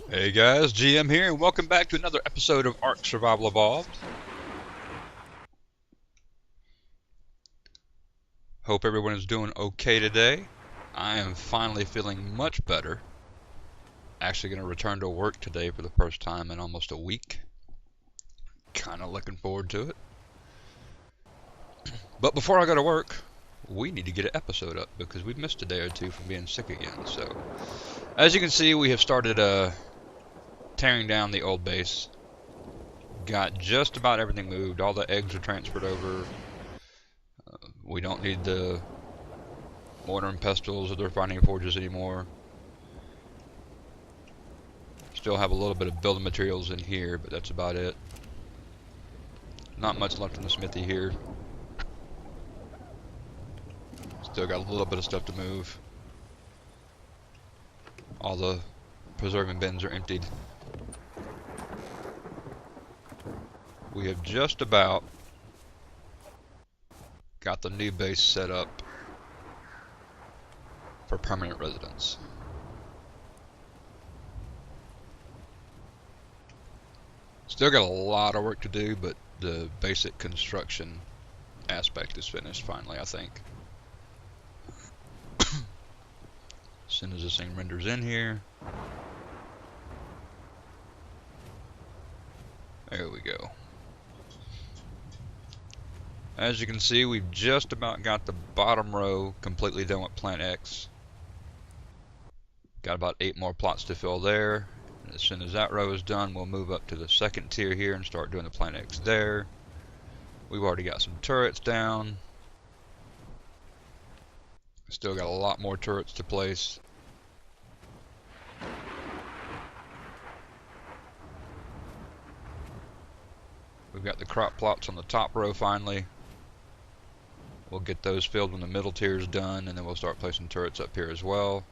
Hey guys, GM here, and welcome back to another episode of Ark Survival Evolved. Hope everyone is doing okay today. I am finally feeling much better. Actually going to return to work today for the first time in almost a week. Kind of looking forward to it. But before I go to work, we need to get an episode up because we've missed a day or two from being sick again. So, as you can see, we have started tearing down the old base. Got just about everything moved. All the eggs are transferred over. We don't need the mortar and pestles or the refining forges anymore. Still have a little bit of building materials in here, but that's about it. Not much left in the smithy here. Still got a little bit of stuff to move. All the preserving bins are emptied. We have just about got the new base set up for permanent residence. Still got a lot of work to do, but the basic construction aspect is finished finally, I think. As soon as this thing renders in here. There we go. As you can see, we've just about got the bottom row completely done with Plant X. Got about 8 more plots to fill there. And as soon as that row is done, we'll move up to the second tier here and start doing the Plant X there. We've already got some turrets down. Still got a lot more turrets to place. We've got the crop plots on the top row finally. We'll get those filled when the middle tier is done, and then we'll start placing turrets up here as well.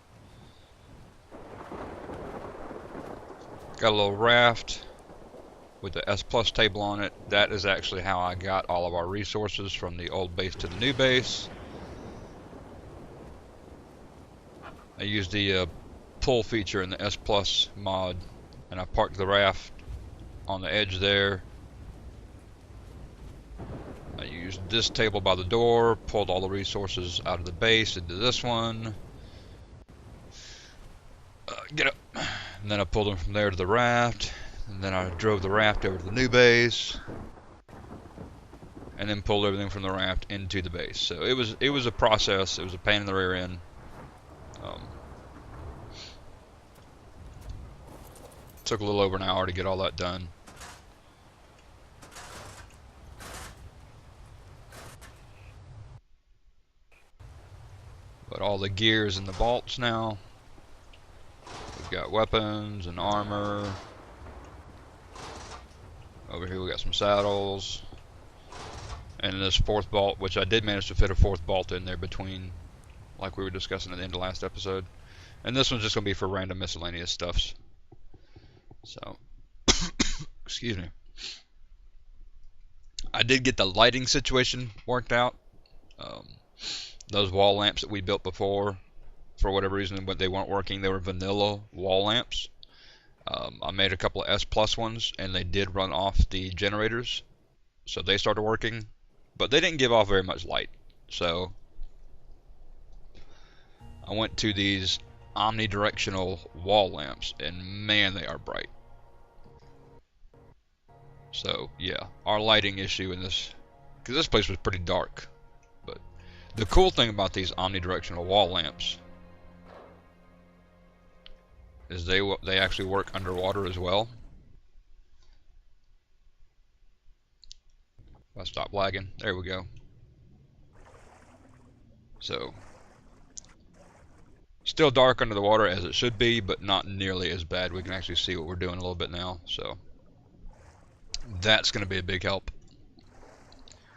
Got a little raft with the S plus table on it. That is actually how I got all of our resources from the old base to the new base. I used the pull feature in the S plus mod, and I parked the raft on the edge there. I used this table by the door, pulled all the resources out of the base into this one. Get up. And then I pulled them from there to the raft. And then I drove the raft over to the new base. And then pulled everything from the raft into the base. So it was a process. It was a pain in the rear end. Took a little over an hour to get all that done. But all the gears in the vaults now. We've got weapons and armor. Over here we got some saddles. And this fourth vault, which I did manage to fit a fourth vault in there between, like we were discussing at the end of last episode. And this one's just going to be for random miscellaneous stuffs. So, excuse me. I did get the lighting situation worked out. Those wall lamps that we built before, for whatever reason, but they weren't working. They were vanilla wall lamps. I made a couple of S plus ones, and they did run off the generators, so they started working, but they didn't give off very much light. So I went to these omnidirectional wall lamps, and man, they are bright. So yeah, our lighting issue in this, because this place was pretty dark. But the cool thing about these omnidirectional wall lamps is they actually work underwater as well. If I stop lagging, there we go. So still dark under the water as it should be, but not nearly as bad. We can actually see what we're doing a little bit now, so that's going to be a big help.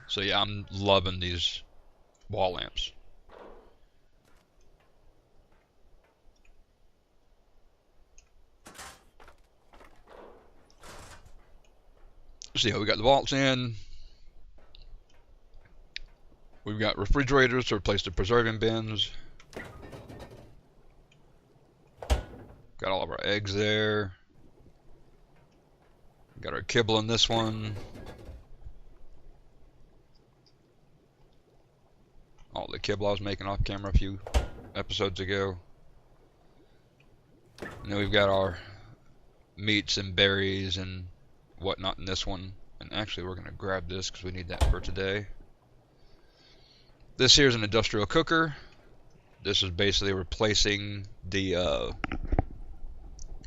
So yeah, I'm loving these wall lamps. So yeah, we got the vaults in. We've got refrigerators to replace the preserving bins. Got all of our eggs there. Got our kibble in this one. All the kibble I was making off camera a few episodes ago. And then we've got our meats and berries and whatnot in this one. And actually we're going to grab this because we need that for today. This here is an industrial cooker. This is basically replacing the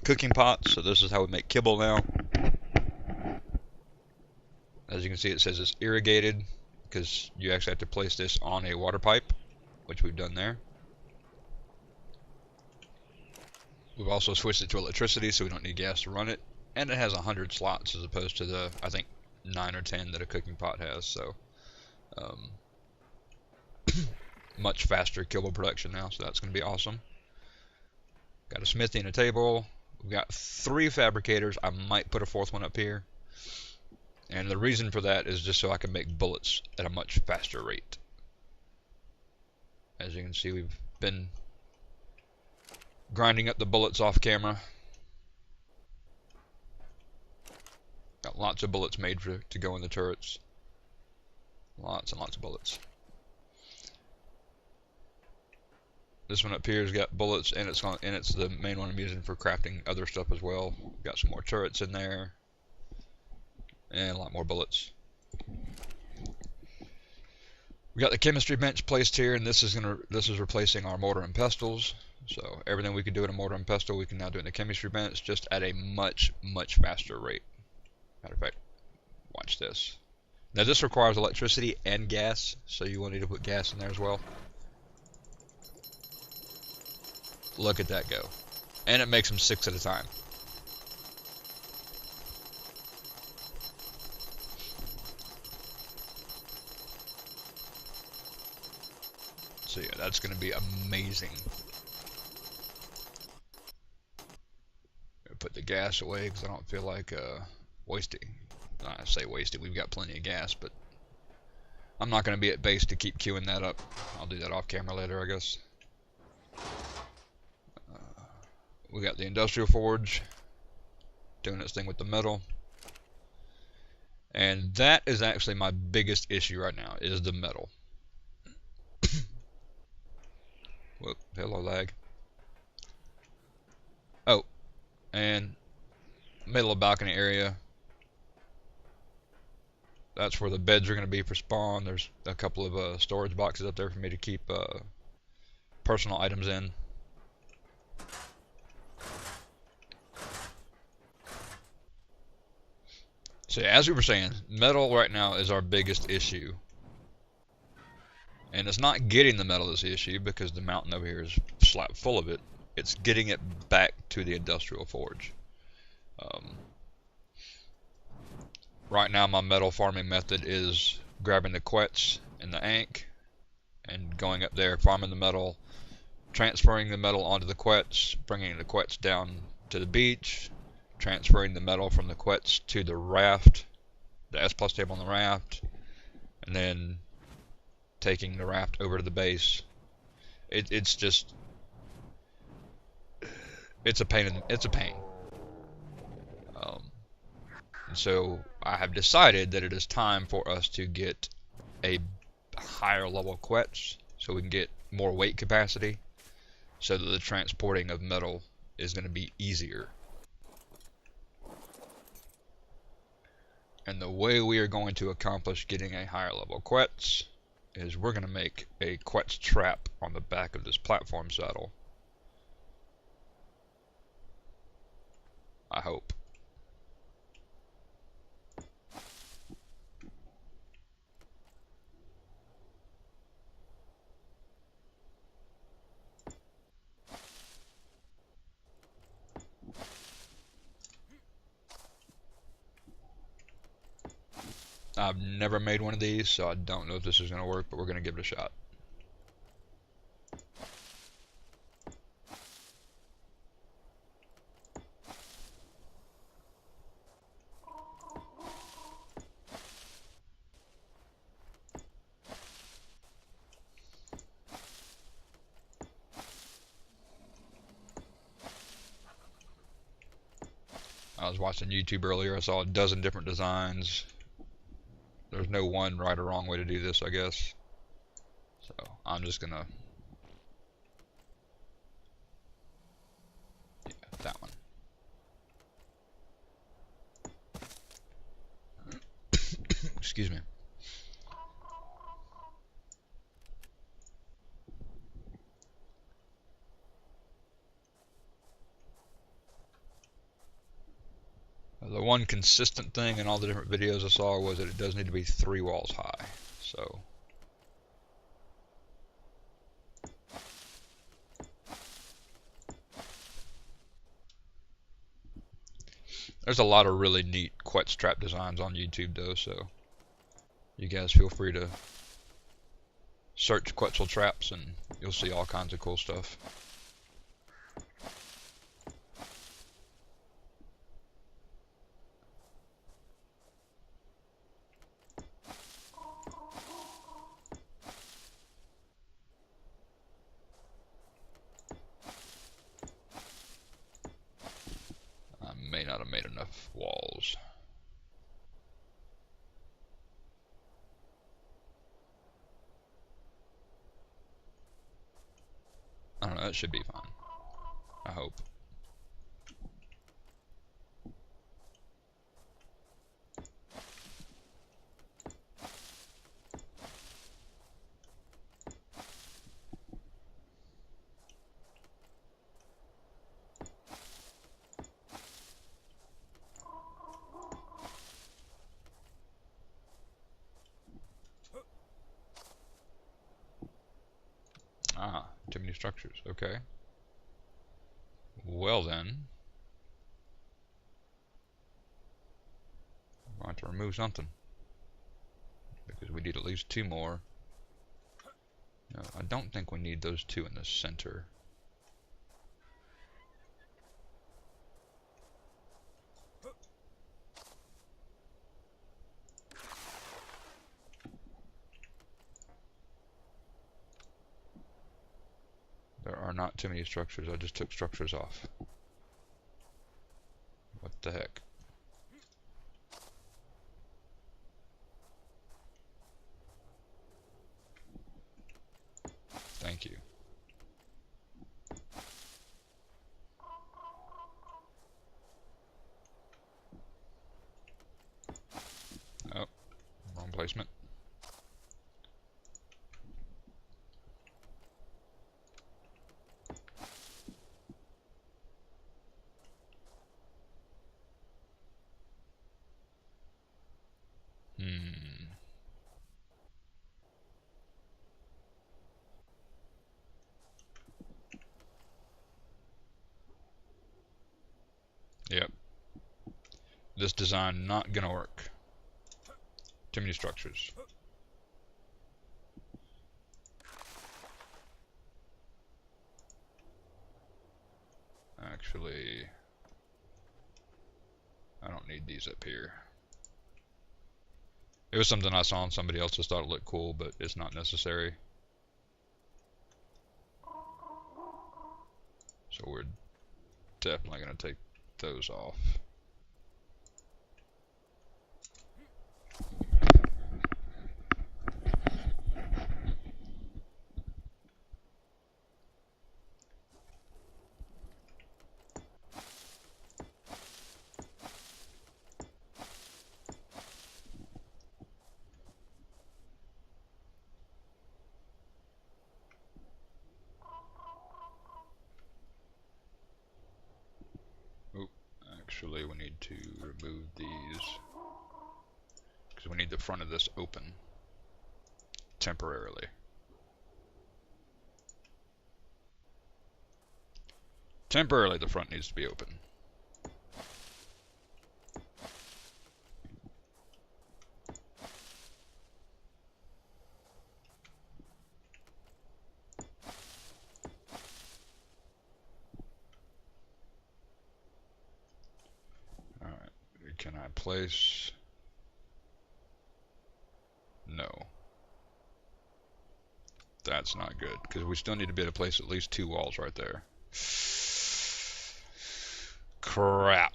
cooking pots. So this is how we make kibble now. As you can see, it says it's irrigated because you actually have to place this on a water pipe, which we've done there. We've also switched it to electricity, so we don't need gas to run it. And it has 100 slots as opposed to the, I think, 9 or 10 that a cooking pot has. So much faster kibble production now, so that's going to be awesome. Got a smithy and a table. We've got 3 fabricators. I might put a 4th one up here. And the reason for that is just so I can make bullets at a much faster rate. As you can see, we've been grinding up the bullets off camera. Got lots of bullets made to go in the turrets. Lots and lots of bullets. This one up here has got bullets, and it's the main one I'm using for crafting other stuff as well. Got some more turrets in there, and a lot more bullets. We got the chemistry bench placed here, and this is replacing our mortar and pestles. So everything we could do in a mortar and pestle, we can now do in the chemistry bench, just at a much faster rate. Matter of fact, watch this. Now this requires electricity and gas, so you will need to put gas in there as well. Look at that go. And it makes them 6 at a time. So yeah, that's going to be amazing. Put the gas away because I don't feel like wasting. I say wasting, we've got plenty of gas, but I'm not going to be at base to keep queuing that up. I'll do that off camera later, I guess. We got the industrial forge doing its thing with the metal. And that is actually my biggest issue right now, is the metal. Whoop, hello lag. Oh, and middle of balcony area. That's where the beds are going to be for spawn. There's a couple of storage boxes up there for me to keep personal items in. So as we were saying, metal right now is our biggest issue. And it's not getting the metal that's the issue, because the mountain over here is slap full of it. It's getting it back to the industrial forge. Right now my metal farming method is grabbing the Quetz and the Ankh and going up there, farming the metal, transferring the metal onto the Quetz, bringing the Quetz down to the beach, transferring the metal from the Quetz to the raft, the S+ table on the raft, and then taking the raft over to the base. It's just, it's a pain. And so I have decided that it is time for us to get a higher level Quetz so we can get more weight capacity, so that the transporting of metal is going to be easier. And the way we are going to accomplish getting a higher level Quetz is we're going to make a Quetz trap on the back of this platform saddle. I hope. I've never made one of these, so I don't know if this is going to work, but we're going to give it a shot. I was watching YouTube earlier. I saw a dozen different designs. There's no one right or wrong way to do this, I guess. So I'm just gonna, yeah, that one. Excuse me. The one consistent thing in all the different videos I saw was that it does need to be 3 walls high. So there's a lot of really neat Quetz trap designs on YouTube though, so you guys feel free to search Quetzal traps and you'll see all kinds of cool stuff. I may not have made enough walls. I don't know, that should be fine. I hope. Ah, too many structures. Okay. Well then, I'm going to remove something because we need at least 2 more. No, I don't think we need those 2 in the center. There are not too many structures. I just took structures off. What the heck? Thank you. Oh, wrong placement. Yep. This design not gonna work. Too many structures. Actually, I don't need these up here. It was something I saw on somebody else, just thought it looked cool, but it's not necessary. So we're definitely gonna take those off. Actually, we need to remove these because we need the front of this open temporarily. Temporarily, the front needs to be open. Can I place? No. That's not good, because we still need to be able to place at least 2 walls right there. Crap.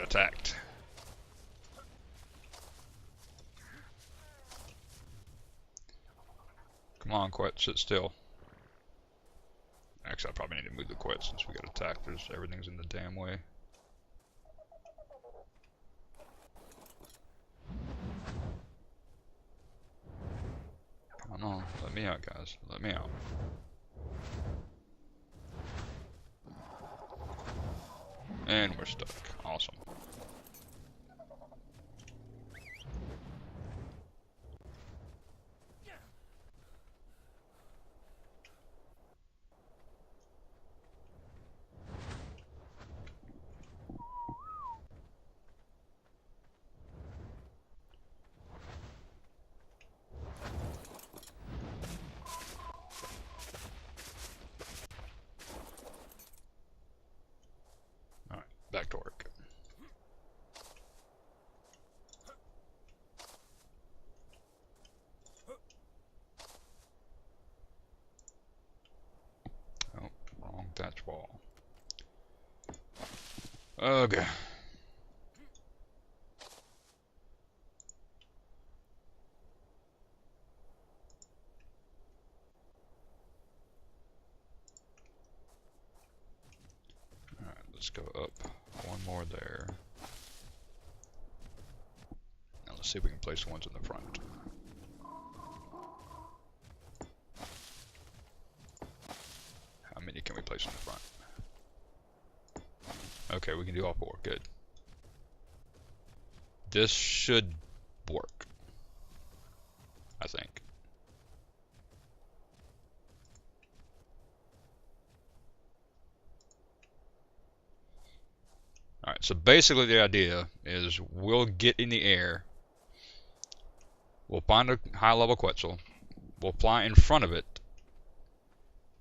got attacked. Come on, Quetz, sit still. Actually, I probably need to move the Quetz since we got attacked. Everything's in the damn way. Come on, let me out, guys. Let me out. And we're stuck. Awesome. Alright, back to work. Oh, wrong thatch wall. Okay. Alright, let's go up one more there. Now let's see if we can place the ones in the front. How many can we place in the front? Okay, we can do all four. Good. This should work, I think. Alright, so basically the idea is we'll get in the air, we'll find a high level Quetzal, we'll fly in front of it,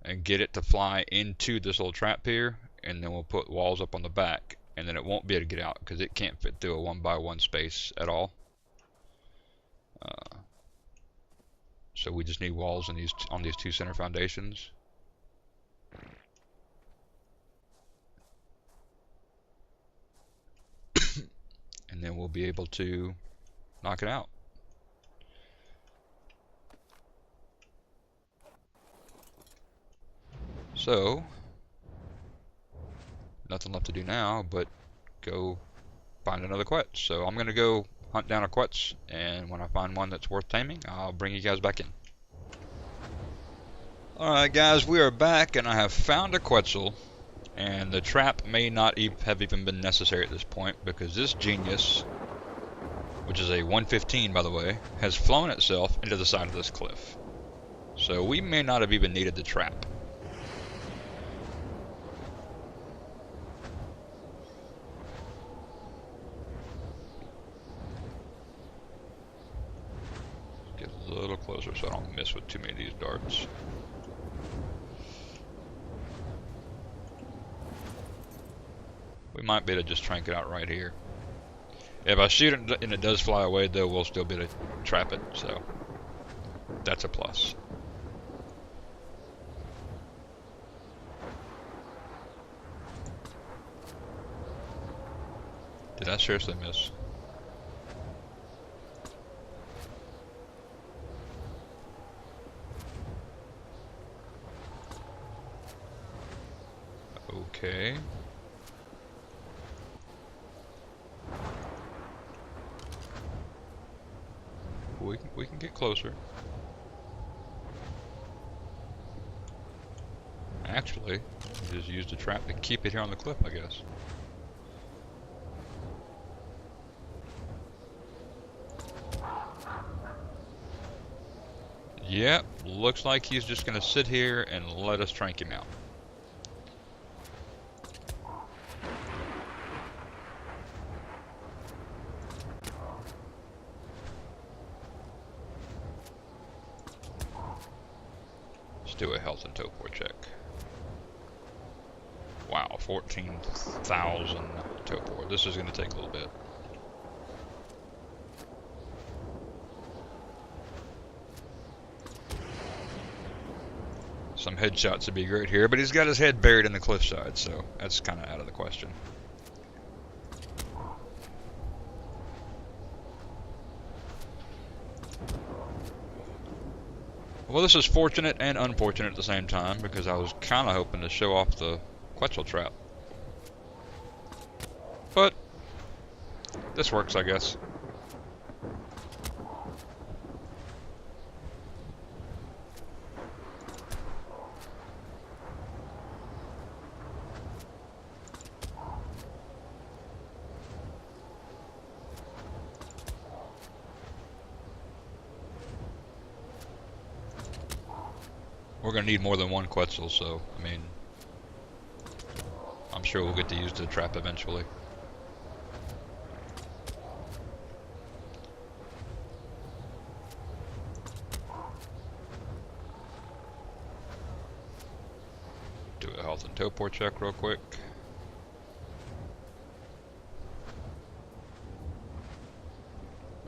and get it to fly into this little trap here, and then we'll put walls up on the back, and then it won't be able to get out because it can't fit through a 1x1 space at all. So we just need walls in on these two center foundations. And then we'll be able to knock it out. So, nothing left to do now but go find another Quetz. So I'm going to go hunt down a Quetz, and when I find one that's worth taming, I'll bring you guys back in. Alright guys, we are back, and I have found a Quetzal, and the trap may not have even been necessary at this point, because this genius, which is a 115 by the way, has flown itself into the side of this cliff. So we may not have even needed the trap. Get a little closer so I don't miss with too many of these darts. We might be able to just trank it out right here. If I shoot it and it does fly away though, we'll still be able to trap it, so that's a plus. Did I seriously miss? Okay. We can get closer. Actually, just used a trap to keep it here on the cliff, I guess. Yep, looks like he's just gonna sit here and let us trank him out. Do a health and topo check. Wow, 14,000 topo. This is going to take a little bit. Some headshots would be great here, but he's got his head buried in the cliffside, so that's kind of out of the question. Well, this is fortunate and unfortunate at the same time, because I was kind of hoping to show off the Quetzal trap. But this works, I guess. We're going to need more than one Quetzal, so, I mean, I'm sure we'll get to use the trap eventually. Do a health and torpor check real quick.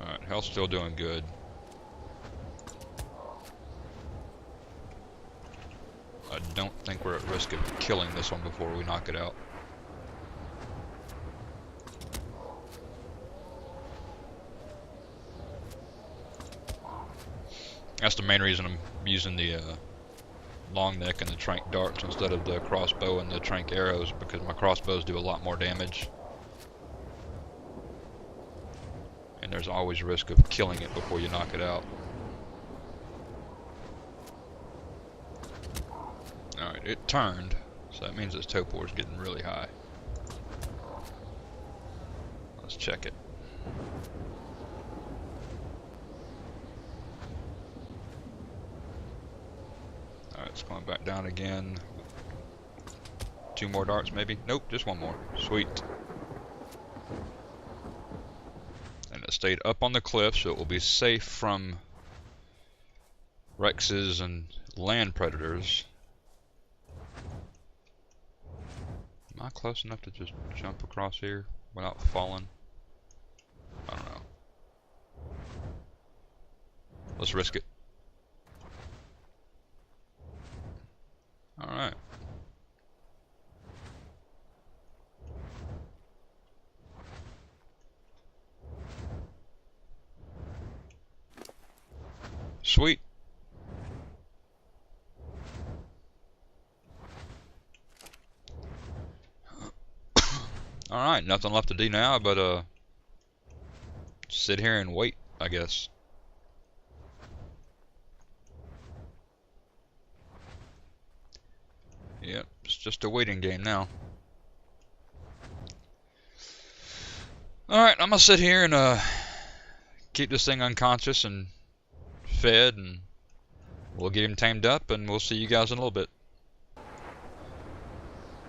Alright, health's still doing good. I don't think we're at risk of killing this one before we knock it out. That's the main reason I'm using the long neck and the trank darts instead of the crossbow and the trank arrows, because my crossbows do a lot more damage. And there's always risk of killing it before you knock it out. Alright, it turned, so that means its torpor is getting really high. Let's check it. Alright, it's going back down again. 2 more darts maybe? Nope, just 1 more. Sweet. And it stayed up on the cliff, so it will be safe from Rexes and land predators. Am I close enough to just jump across here without falling? I don't know. Let's risk it. Alright. Sweet. Alright, nothing left to do now but sit here and wait, I guess. Yep, it's just a waiting game now. Alright, I'm gonna sit here and keep this thing unconscious and fed, and we'll get him tamed up, and we'll see you guys in a little bit.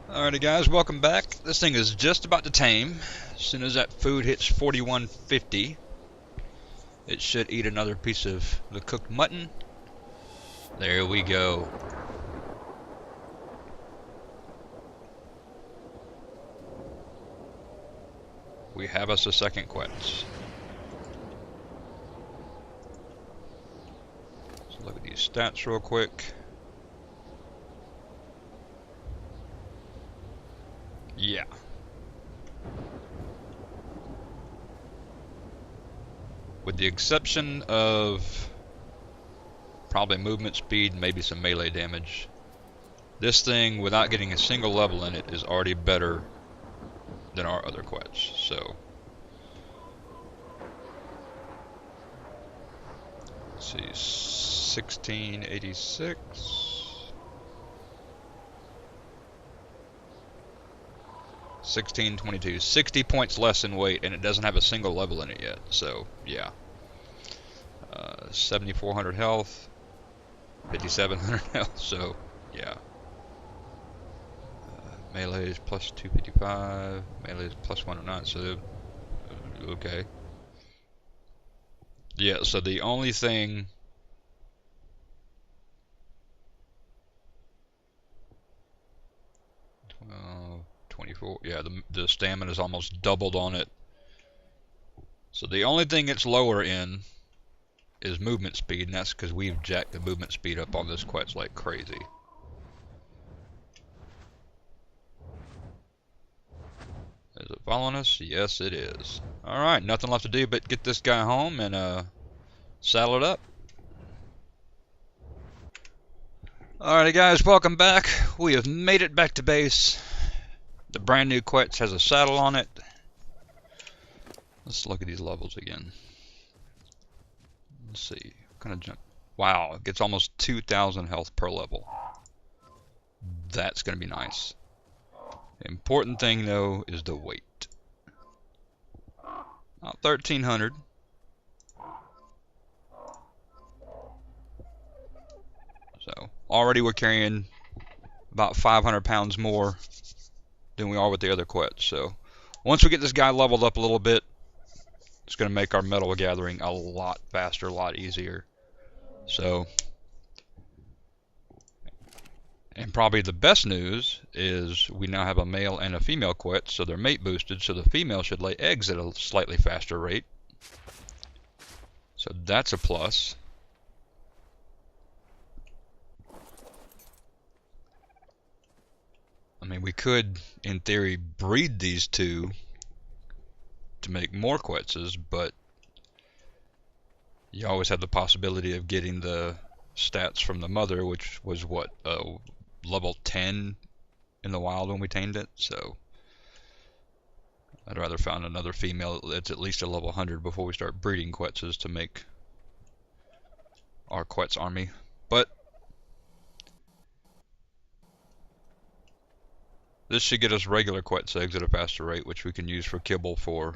Alrighty guys, welcome back. This thing is just about to tame. As soon as that food hits 4150, it should eat another piece of the cooked mutton. There we go. We have us a second Quetz. Let's look at these stats real quick. Yeah. With the exception of probably movement speed, maybe some melee damage, this thing, without getting a single level in it, is already better than our other Quetz. So let's see, 1686. 1622, 60 points less in weight, and it doesn't have a single level in it yet, so yeah. 7400 health, 5700 health, so yeah. Melee is plus 255, melee is plus 109, so okay. Yeah, so the only thing yeah, the stamina is almost doubled on it. So the only thing it's lower in is movement speed, and that's because we've jacked the movement speed up on this Quetz like crazy. Is it following us? Yes, it is. Alright, nothing left to do but get this guy home and saddle it up. Alrighty guys, welcome back. We have made it back to base. The brand new Quetz has a saddle on it. Let's look at these levels again. Let's see. Kind of jump. Wow, it gets almost 2,000 health per level. That's going to be nice. The important thing though is the weight. About 1,300. So already we're carrying about 500 pounds more than we are with the other Quetz. So once we get this guy leveled up a little bit, it's going to make our metal gathering a lot faster, a lot easier. So, and probably the best news is we now have a male and a female Quetz, so they're mate boosted, so the female should lay eggs at a slightly faster rate. So that's a plus. I mean, we could, in theory, breed these two to make more Quetzes, but you always have the possibility of getting the stats from the mother, which was what, level 10 in the wild when we tamed it. So I'd rather find another female that's at least a level 100 before we start breeding Quetzes to make our Quetz army. But this should get us regular Quetz eggs at a faster rate, which we can use for kibble for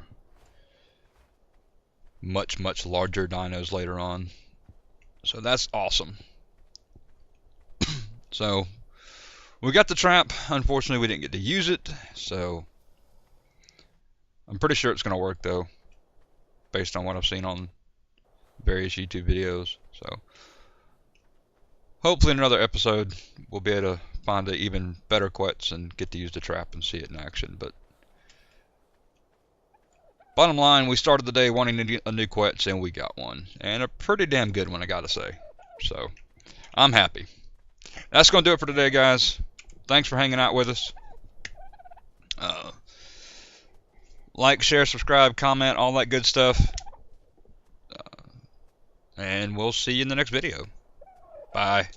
much, much larger dinos later on. So that's awesome. So we got the trap. Unfortunately, we didn't get to use it. So I'm pretty sure it's going to work though, based on what I've seen on various YouTube videos. So hopefully in another episode we'll be able to find an even better Quetz and get to use the trap and see it in action. But bottom line, we started the day wanting a new Quetz and we got one, and a pretty damn good one, I gotta say. So I'm happy. That's gonna do it for today, guys. Thanks for hanging out with us. Like, share, subscribe, comment, all that good stuff, and we'll see you in the next video. Bye.